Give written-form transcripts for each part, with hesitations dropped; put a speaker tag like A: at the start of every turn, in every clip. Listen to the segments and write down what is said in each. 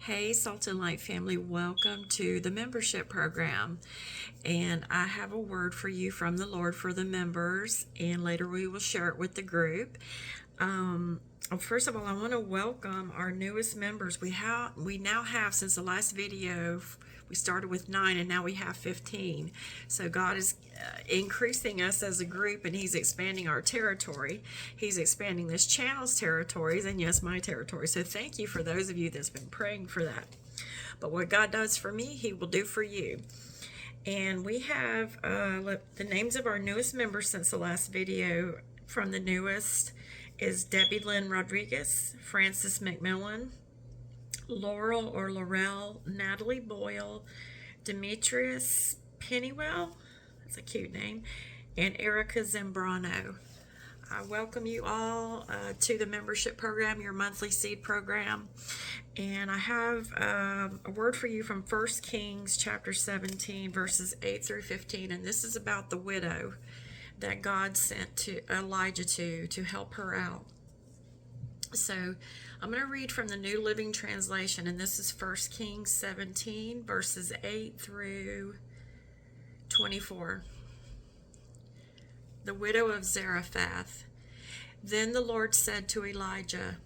A: Hey, Salt and Light family, welcome to the membership program. And I have a word for you from the Lord for the members, and later we will share it with the group. First of all, I want to welcome our newest members. We now have, since the last video, we started with 9 and now we have 15. So God is increasing us as a group, and He's expanding our territory. He's expanding this channel's territories, and yes, my territory. So thank you for those of you that's been praying for that. But what God does for me, He will do for you. And we have the names of our newest members since the last video. From the newest is Debbie Lynn Rodriguez, Francis McMillan, Lorel or Lorel, Natalie Boyle, Demetrius, Pennywell, that's a cute name, and Erika Zambrano. I welcome you all to the membership program, your monthly seed program. And I have a word for you from 1 Kings chapter 17, verses 8 through 15. And this is about the widow that God sent to Elijah to help her out. So I'm going to read from the New Living Translation, and this is 1 Kings 17, verses 8 through 24. The widow of Zarephath. Then the Lord said to Elijah,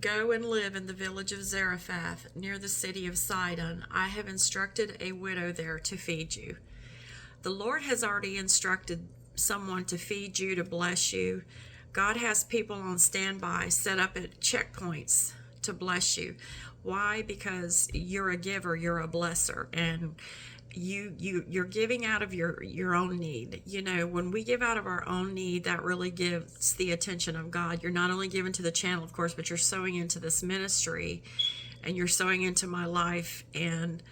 A: "Go and live in the village of Zarephath, near the city of Sidon. I have instructed a widow there to feed you." The Lord has already instructed someone to feed you, to bless you. God has people on standby, set up at checkpoints to bless you. Why? Because you're a giver, you're a blesser, and you're giving out of your own need. You know, when we give out of our own need, that really gives the attention of God. You're not only giving to the channel, of course, but you're sowing into this ministry, and you're sowing into my life and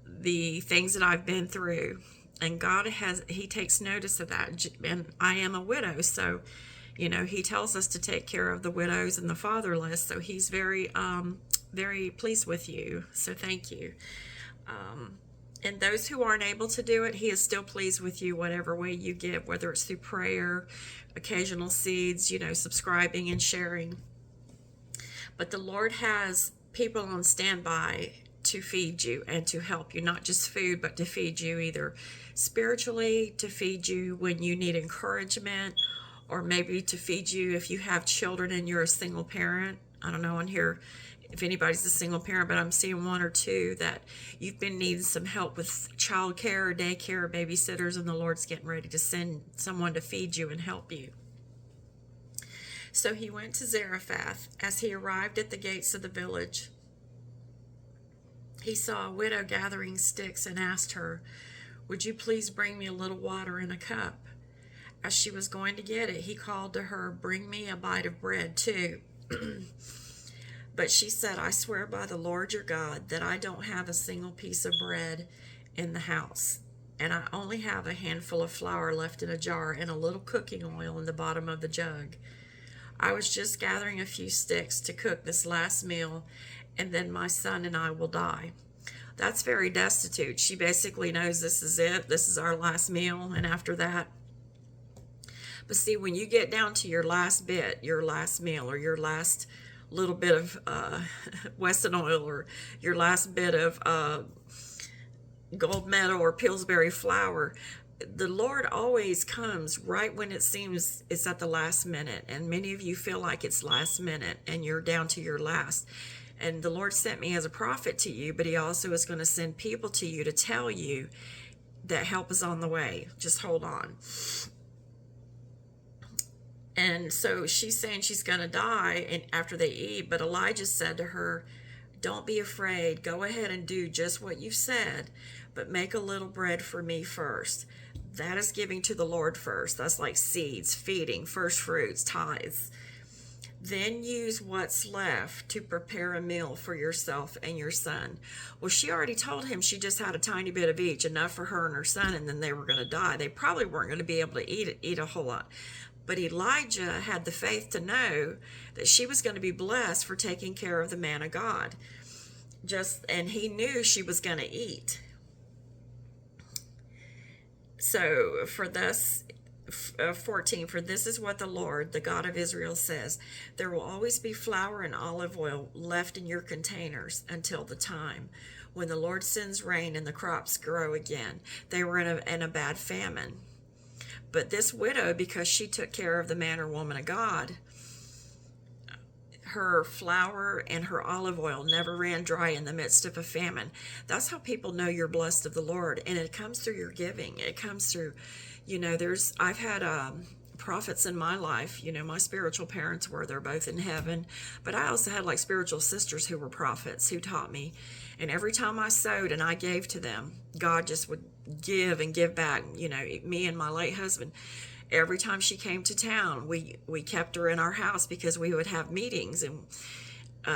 A: the things that I've been through. And God He takes notice of that. And I am a widow, so you know, He tells us to take care of the widows and the fatherless. So He's very very pleased with you. So thank you. And those who aren't able to do it, He is still pleased with you, whatever way you give, whether it's through prayer, occasional seeds, you know, subscribing and sharing. But the Lord has people on standby to feed you and to help you, not just food, but to feed you either spiritually, to feed you when you need encouragement, or maybe to feed you if you have children and you're a single parent. I don't know on here if anybody's a single parent, but I'm seeing one or two that you've been needing some help with childcare or daycare or babysitters, and the Lord's getting ready to send someone to feed you and help you. So he went to Zarephath. As he arrived at the gates of the village, he saw a widow gathering sticks and asked her, "Would you please bring me a little water in a cup?" As she was going to get it, he called to her, "Bring me a bite of bread too." But she said, "I swear by the Lord your God that I don't have a single piece of bread in the house, and I only have a handful of flour left in a jar and a little cooking oil in the bottom of the jug. I was just gathering a few sticks to cook this last meal, and then my son and I will die." That's very destitute. She basically knows this is it. This is our last meal, and after that. But see, when you get down to your last bit, your last meal, or your last little bit of Wesson oil, or your last bit of gold medal or Pillsbury flour, the Lord always comes right when it seems it's at the last minute. And many of you feel like it's last minute and you're down to your last. And the Lord sent me as a prophet to you, but He also is going to send people to you to tell you that help is on the way. Just hold on. And so she's saying she's going to die and after they eat, but Elijah said to her, "Don't be afraid. Go ahead and do just what you've said, but make a little bread for me first." That is giving to the Lord first. That's like seeds, feeding, first fruits, tithes. Then use what's left to prepare a meal for yourself and your son. Well, she already told him she just had a tiny bit of each, enough for her and her son, and then they were going to die. They probably weren't going to be able to eat a whole lot. But Elijah had the faith to know that she was going to be blessed for taking care of the man of God. And he knew she was going to eat. So for this, 14, for this is what the Lord, the God of Israel, says: there will always be flour and olive oil left in your containers until the time when the Lord sends rain and the crops grow again. They were in a bad famine. But this widow, because she took care of the man or woman of God, her flour and her olive oil never ran dry in the midst of a famine. That's how people know you're blessed of the Lord. And it comes through your giving. It comes through, I've had prophets in my life. My spiritual parents they're both in heaven. But I also had like spiritual sisters who were prophets who taught me. And every time I sowed and I gave to them, God just would give and give back. Me and my late husband, every time she came to town, we kept her in our house because we would have meetings, and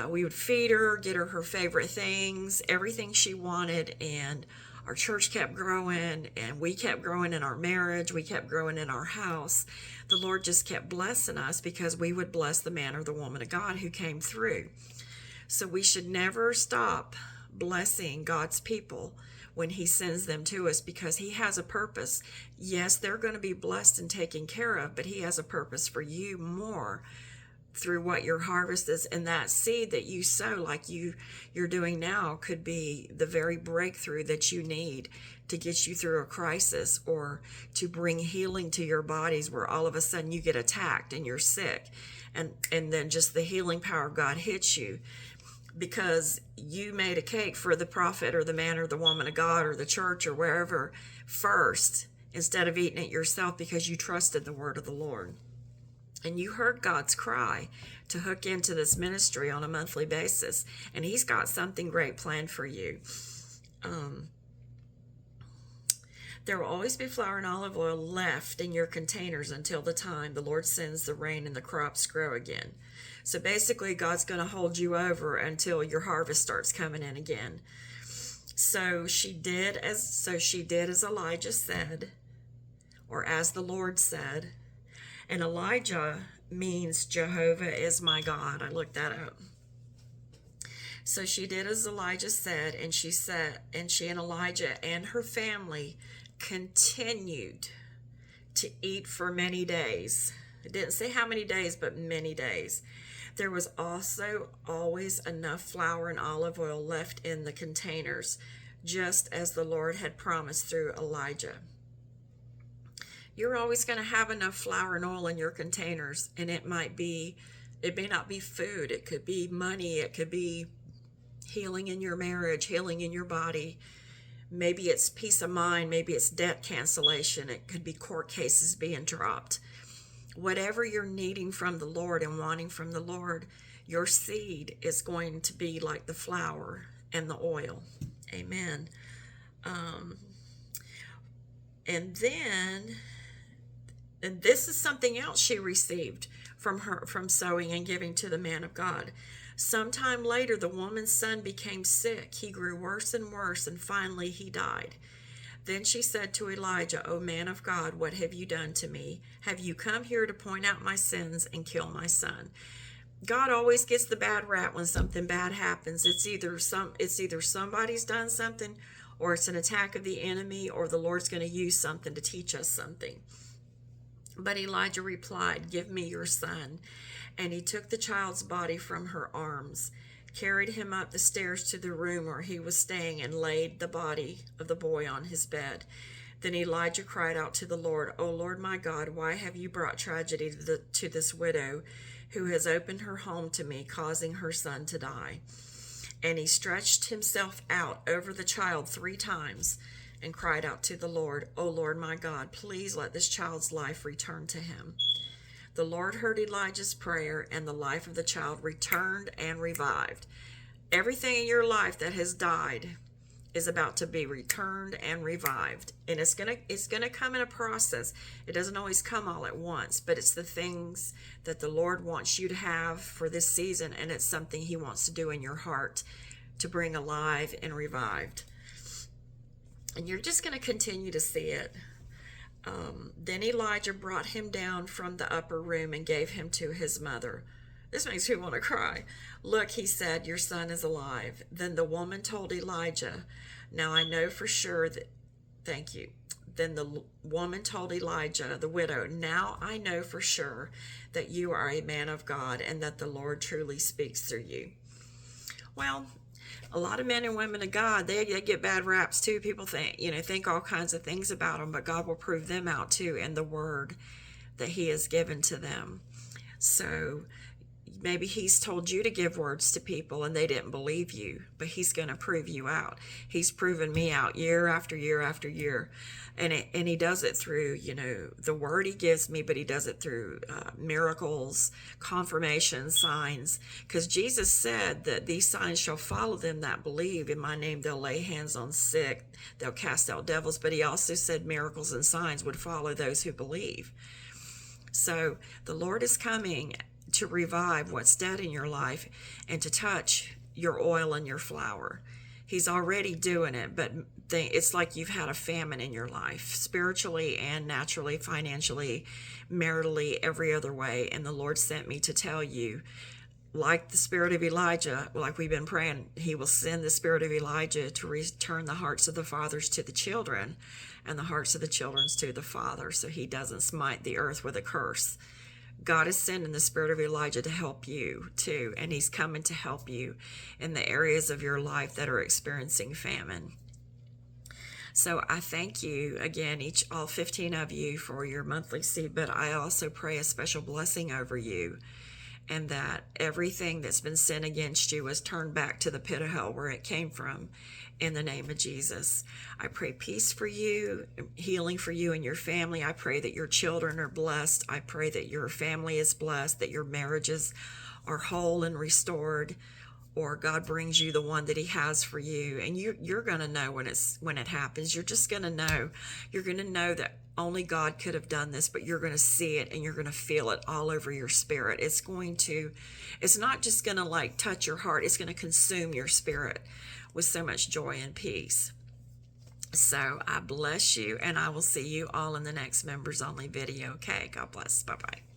A: we would feed her, get her favorite things, everything she wanted, and our church kept growing, and we kept growing in our marriage. We kept growing in our house. The Lord just kept blessing us because we would bless the man or the woman of God who came through. So we should never stop blessing God's people when he sends them to us, because he has a purpose. Yes, they're going to be blessed and taken care of, but he has a purpose for you more through what your harvest is. And that seed that you sow, like you're doing now, could be the very breakthrough that you need to get you through a crisis, or to bring healing to your bodies where all of a sudden you get attacked and you're sick, and then just the healing power of God hits you because you made a cake for the prophet or the man or the woman of God or the church or wherever first, instead of eating it yourself, because you trusted the word of the Lord. And you heard God's cry to hook into this ministry on a monthly basis. And he's got something great planned for you. There will always be flour and olive oil left in your containers until the time the Lord sends the rain and the crops grow again. So basically, God's going to hold you over until your harvest starts coming in again. So she did as Elijah said, or as the Lord said. And Elijah means Jehovah is my God. I looked that up. So she did as Elijah said, and she and Elijah and her family continued to eat for many days. It didn't say how many days, but many days. There was also always enough flour and olive oil left in the containers, just as the Lord had promised through Elijah. You're always going to have enough flour and oil in your containers, and it may not be food. It could be money. It could be healing in your marriage, healing in your body. Maybe it's peace of mind. Maybe it's debt cancellation. It could be court cases being dropped. Whatever you're needing from the Lord and wanting from the Lord, your seed is going to be like the flour and the oil. Amen. And this is something else she received from sowing and giving to the man of God. Sometime later, the woman's son became sick. He grew worse and worse, and finally he died. Then she said to Elijah, "O man of God, what have you done to me? Have you come here to point out my sins and kill my son?" God always gets the bad rap when something bad happens. It's either somebody's done something, or it's an attack of the enemy, or the Lord's going to use something to teach us something. But Elijah replied, "Give me your son." And he took the child's body from her arms, carried him up the stairs to the room where he was staying, and laid the body of the boy on his bed. Then Elijah cried out to the Lord, "O Lord my God, why have you brought tragedy to this widow who has opened her home to me, causing her son to die?" And he stretched himself out over the child 3 times and cried out to the Lord, "O Lord my God, please let this child's life return to him." The Lord heard Elijah's prayer, and the life of the child returned and revived. Everything in your life that has died is about to be returned and revived. And it's gonna come in a process. It doesn't always come all at once, but it's the things that the Lord wants you to have for this season, and it's something he wants to do in your heart to bring alive and revived. And you're just going to continue to see it. Then Elijah brought him down from the upper room and gave him to his mother. This makes me want to cry. "Look," he said, "your son is alive." Then the woman told Elijah, "Now I know for sure that," thank you, Then the woman told Elijah, the widow, "Now I know for sure that you are a man of God and that the Lord truly speaks through you." Well, a lot of men and women of God, they get bad raps too. People think all kinds of things about them, but God will prove them out too in the word that he has given to them. So maybe he's told you to give words to people and they didn't believe you, but he's going to prove you out. He's proven me out year after year after year. And he does it through, the word he gives me, but he does it through miracles, confirmation, signs. Because Jesus said that these signs shall follow them that believe. In my name, they'll lay hands on sick. They'll cast out devils. But he also said miracles and signs would follow those who believe. So the Lord is coming to revive what's dead in your life and to touch your oil and your flour. He's already doing it, but it's like you've had a famine in your life, spiritually and naturally, financially, maritally, every other way. And the Lord sent me to tell you, like the spirit of Elijah, like we've been praying, he will send the spirit of Elijah to return the hearts of the fathers to the children and the hearts of the children to the father, so he doesn't smite the earth with a curse. God is sending the spirit of Elijah to help you too, and he's coming to help you in the areas of your life that are experiencing famine. So I thank you again, all 15 of you, for your monthly seed, but I also pray a special blessing over you, and that everything that's been sent against you is turned back to the pit of hell where it came from, in the name of Jesus. I pray peace for you, healing for you and your family. I pray that your children are blessed. I pray that your family is blessed, that your marriages are whole and restored, or God brings you the one that he has for you. And you're going to know when it happens. You're just going to know. You're going to know that only God could have done this, but you're going to see it and you're going to feel it all over your spirit. It's not just going to touch your heart. It's going to consume your spirit with so much joy and peace. So I bless you, and I will see you all in the next members only video. Okay, God bless. Bye-bye.